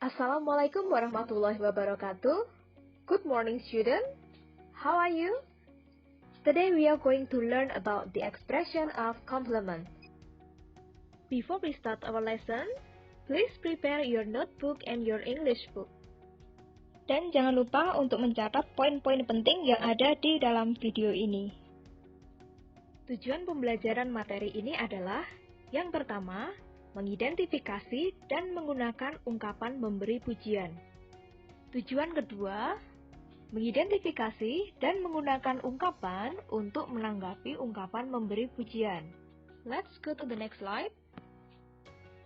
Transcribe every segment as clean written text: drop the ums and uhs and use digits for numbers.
Assalamualaikum warahmatullahi wabarakatuh. Good morning, student. How are you? Today we are going to learn about the expression of compliment. Before we start our lesson, please prepare your notebook and your English book. Dan jangan lupa untuk mencatat poin-poin penting yang ada di dalam video ini. Tujuan pembelajaran materi ini adalah yang pertama, mengidentifikasi dan menggunakan ungkapan memberi pujian. Tujuan kedua, mengidentifikasi dan menggunakan ungkapan untuk menanggapi ungkapan memberi pujian. Let's go to the next slide.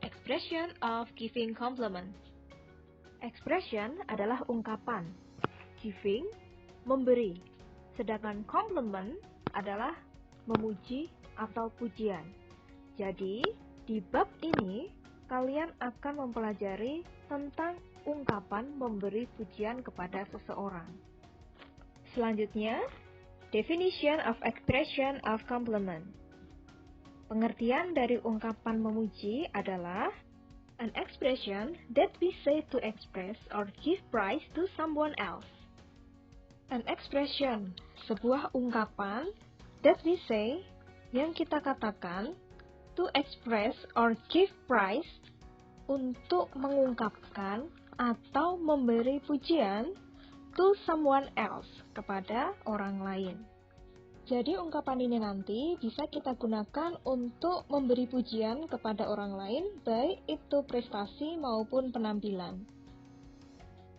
Expression of giving compliment. Expression adalah ungkapan. Giving, memberi. Sedangkan compliment adalah memuji atau pujian. Jadi, di bab ini, kalian akan mempelajari tentang ungkapan memberi pujian kepada seseorang. Selanjutnya, definition of expression of compliment. Pengertian dari ungkapan memuji adalah an expression that we say to express or give praise to someone else. An expression, sebuah ungkapan that we say, yang kita katakan to express or give praise, untuk mengungkapkan atau memberi pujian to someone else, kepada orang lain. Jadi ungkapan ini nanti bisa kita gunakan untuk memberi pujian kepada orang lain, baik itu prestasi maupun penampilan.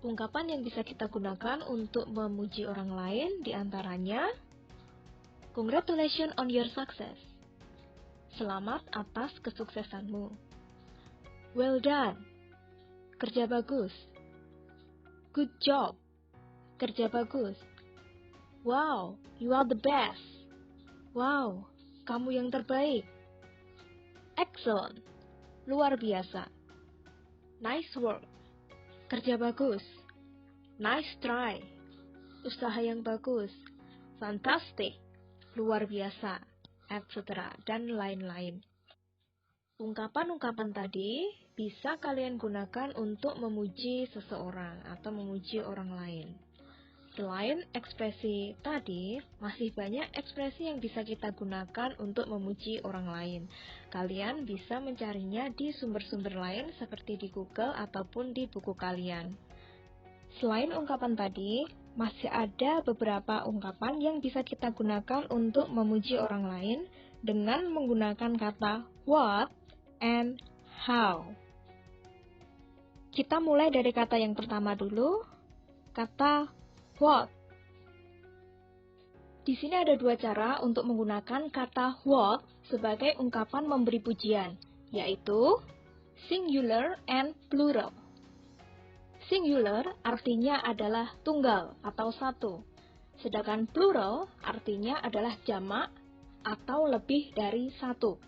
Ungkapan yang bisa kita gunakan untuk memuji orang lain diantaranya, congratulations on your success. Selamat atas kesuksesanmu. Well done. Kerja bagus. Good job. Kerja bagus. Wow, you are the best. Wow, kamu yang terbaik. Excellent. Luar biasa. Nice work. Kerja bagus. Nice try. Usaha yang bagus. Fantastic. Luar biasa. Etc. dan lain-lain. Ungkapan-ungkapan tadi bisa kalian gunakan untuk memuji seseorang atau memuji orang lain. Selain ekspresi tadi, masih banyak ekspresi yang bisa kita gunakan untuk memuji orang lain. Kalian bisa mencarinya di sumber-sumber lain seperti di Google ataupun di buku kalian. Selain ungkapan tadi, masih ada beberapa ungkapan yang bisa kita gunakan untuk memuji orang lain dengan menggunakan kata what and how. Kita mulai dari kata yang pertama dulu, kata what. Di sini ada dua cara untuk menggunakan kata what sebagai ungkapan memberi pujian, yaitu singular and plural. Singular artinya adalah tunggal atau satu, sedangkan plural artinya adalah jamak atau lebih dari satu.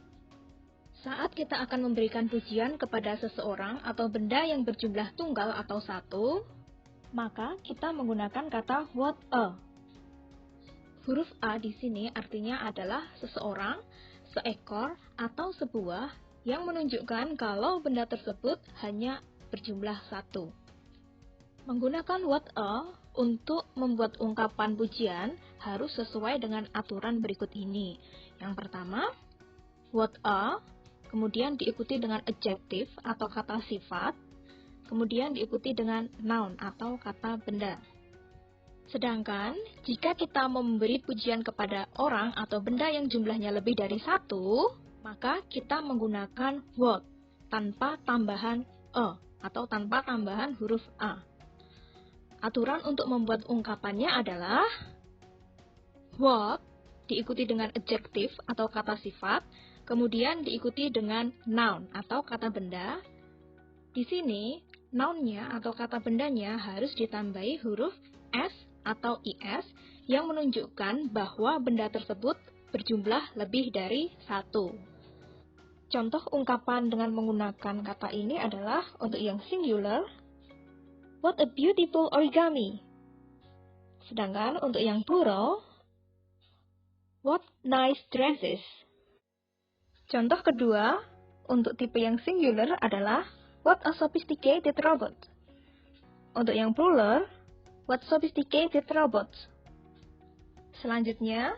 Saat kita akan memberikan pujian kepada seseorang atau benda yang berjumlah tunggal atau satu, maka kita menggunakan kata what a. Huruf A di sini artinya adalah seseorang, seekor, atau sebuah yang menunjukkan kalau benda tersebut hanya berjumlah satu. Menggunakan what a untuk membuat ungkapan pujian harus sesuai dengan aturan berikut ini. Yang pertama, what a, kemudian diikuti dengan adjective atau kata sifat, kemudian diikuti dengan noun atau kata benda. Sedangkan, jika kita memberi pujian kepada orang atau benda yang jumlahnya lebih dari satu, maka kita menggunakan what tanpa tambahan a atau tanpa tambahan huruf a. Aturan untuk membuat ungkapannya adalah what diikuti dengan adjektif atau kata sifat, kemudian diikuti dengan noun atau kata benda. Di sini, noun-nya atau kata bendanya harus ditambahi huruf s atau is yang menunjukkan bahwa benda tersebut berjumlah lebih dari satu. Contoh ungkapan dengan menggunakan kata ini adalah untuk yang singular, what a beautiful origami. Sedangkan untuk yang plural, what nice dresses. Contoh kedua, untuk tipe yang singular adalah what a sophisticated robot. untuk yang plural, what sophisticated robots. Selanjutnya,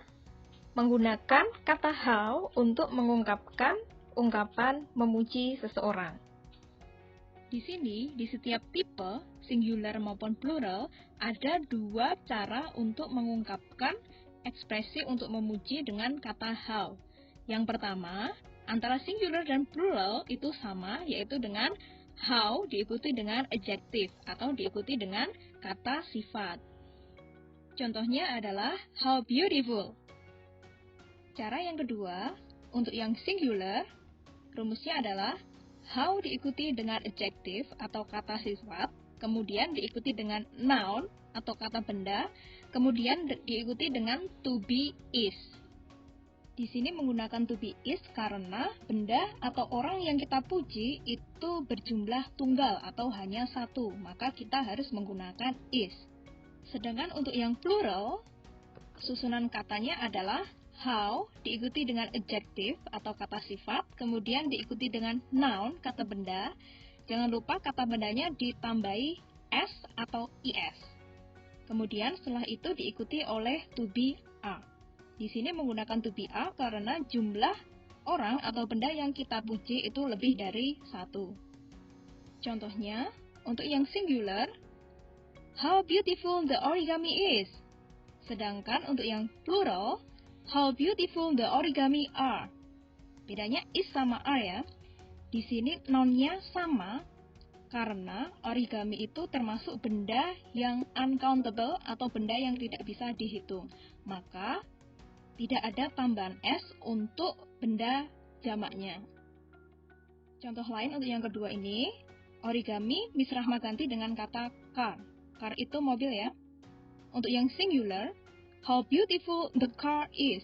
menggunakan kata how untuk mengungkapkan ungkapan memuji seseorang. Di sini, di setiap tipe, singular maupun plural, ada dua cara untuk mengungkapkan ekspresi untuk memuji dengan kata how. Yang pertama, antara singular dan plural itu sama, yaitu dengan how diikuti dengan adjective atau diikuti dengan kata sifat. Contohnya adalah how beautiful. Cara yang kedua, untuk yang singular, rumusnya adalah how diikuti dengan adjective atau kata sifat, kemudian diikuti dengan noun atau kata benda, kemudian diikuti dengan to be is. Di sini menggunakan to be is karena benda atau orang yang kita puji itu berjumlah tunggal atau hanya satu, maka kita harus menggunakan is. Sedangkan untuk yang plural, susunan katanya adalah how diikuti dengan adjective atau kata sifat, kemudian diikuti dengan noun, kata benda. Jangan lupa kata bendanya ditambahi s atau is. Kemudian setelah itu diikuti oleh to be a. Di sini menggunakan to be a karena jumlah orang atau benda yang kita puji itu lebih dari satu. Contohnya, untuk yang singular, how beautiful the origami is. Sedangkan untuk yang plural, how beautiful the origami are. Bedanya is sama are ya. Di sini noun-nya sama karena origami itu termasuk benda yang uncountable atau benda yang tidak bisa dihitung. Maka tidak ada tambahan s untuk benda jamaknya. Contoh lain untuk yang kedua ini, origami misrahma ganti dengan kata car. Car itu mobil ya. Untuk yang singular, how beautiful the car is.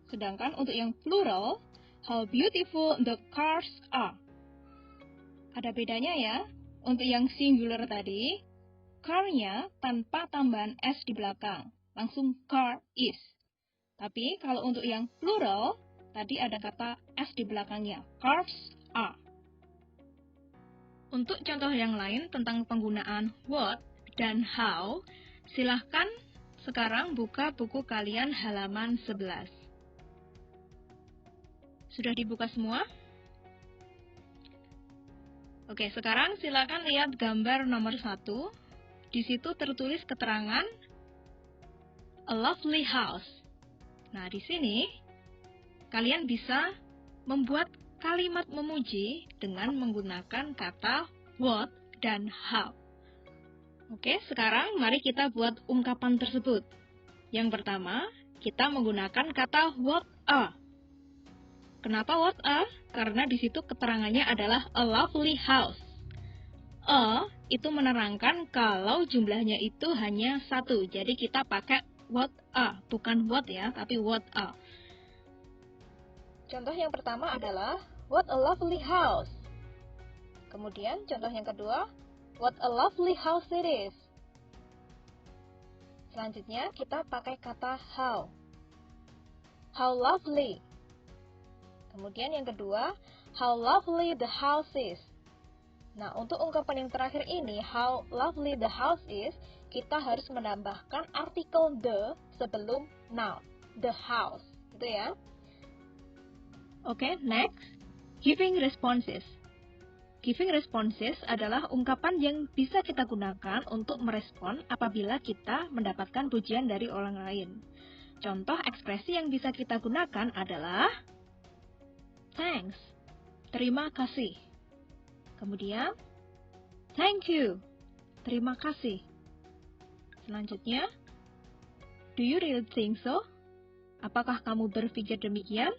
Sedangkan untuk yang plural, how beautiful the cars are. Ada bedanya ya. Untuk yang singular tadi, car-nya tanpa tambahan s di belakang, langsung car is. Tapi kalau untuk yang plural, tadi ada kata s di belakangnya, cars are. Untuk contoh yang lain tentang penggunaan what dan how, silahkan sekarang buka buku kalian halaman 11. Sudah dibuka semua? Oke, sekarang silakan lihat gambar nomor 1. Di situ tertulis keterangan a lovely house. Nah, di sini kalian bisa membuat kalimat memuji dengan menggunakan kata what dan how. Oke, sekarang mari kita buat ungkapan tersebut. Yang pertama, kita menggunakan kata what a. Kenapa what a? Karena di situ keterangannya adalah a lovely house. A itu menerangkan kalau jumlahnya itu hanya satu. Jadi kita pakai what a, bukan what ya, tapi what a. Contoh yang pertama adalah what a lovely house. Kemudian contoh yang kedua, what a lovely house it is. Selanjutnya kita pakai kata how. How lovely. Kemudian yang kedua, how lovely the house is. Nah, untuk ungkapan yang terakhir ini, how lovely the house is, kita harus menambahkan artikel the sebelum noun, the house, gitu ya. Oke, next, giving responses. Giving responses adalah ungkapan yang bisa kita gunakan untuk merespon apabila kita mendapatkan pujian dari orang lain. Contoh ekspresi yang bisa kita gunakan adalah thanks, terima kasih. Kemudian, thank you, terima kasih. Selanjutnya, do you really think so? Apakah kamu berpikir demikian?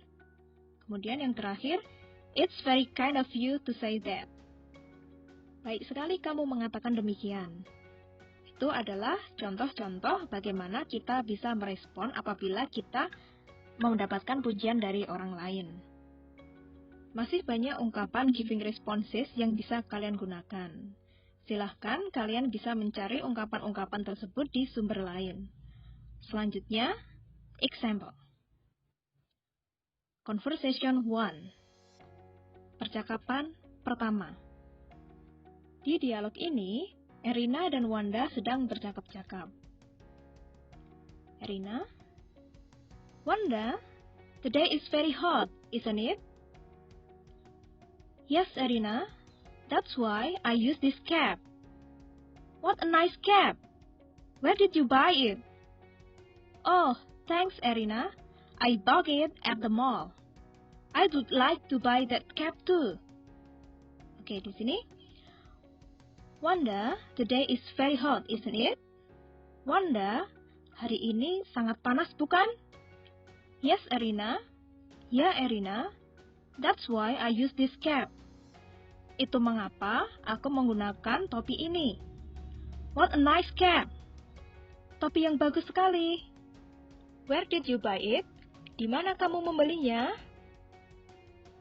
Kemudian yang terakhir, it's very kind of you to say that. Baik sekali kamu mengatakan demikian. Itu adalah contoh-contoh bagaimana kita bisa merespon apabila kita mendapatkan pujian dari orang lain. Masih banyak ungkapan giving responses yang bisa kalian gunakan. Silahkan kalian bisa mencari ungkapan-ungkapan tersebut di sumber lain. Selanjutnya, example. Conversation 1. Percakapan pertama. Di dialog ini, Erina dan Wanda sedang bercakap-cakap. Erina, Wanda, the day is very hot, isn't it? Yes, Erina, that's why I use this cap. What a nice cap! Where did you buy it? Oh, thanks, Erina. I bought it at the mall. I would like to buy that cap too. Oke, di sini. Wanda, the day is very hot, isn't it? Wanda, hari ini sangat panas, bukan? Yes, Erina. Ya, Erina. That's why I use this cap. Itu mengapa aku menggunakan topi ini. What a nice cap! Topi yang bagus sekali. Where did you buy it? Di mana kamu membelinya?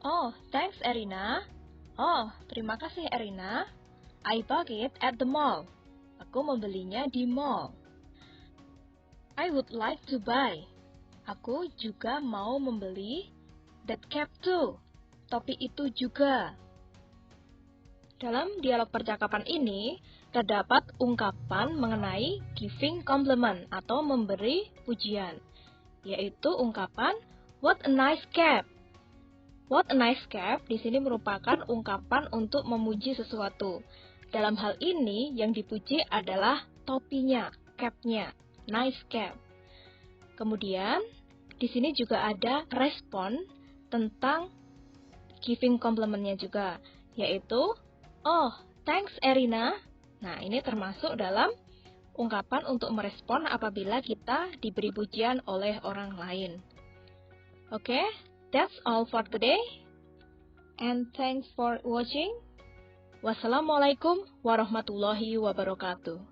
Oh, thanks, Erina. Oh, terima kasih, Erina. I bought it at the mall. Aku membelinya di mall. I would like to buy. Aku juga mau membeli that cap too. Topi itu juga. Dalam dialog percakapan ini, terdapat ungkapan mengenai giving compliment atau memberi pujian, yaitu ungkapan what a nice cap. What a nice cap di sini merupakan ungkapan untuk memuji sesuatu. Dalam hal ini, yang dipuji adalah topinya, cap-nya, nice cap. Kemudian, di sini juga ada respon tentang giving compliment-nya juga, yaitu oh, thanks Erina. Nah, ini termasuk dalam ungkapan untuk merespon apabila kita diberi pujian oleh orang lain. Oke, that's all for today. And thanks for watching. Wassalamualaikum warahmatullahi wabarakatuh.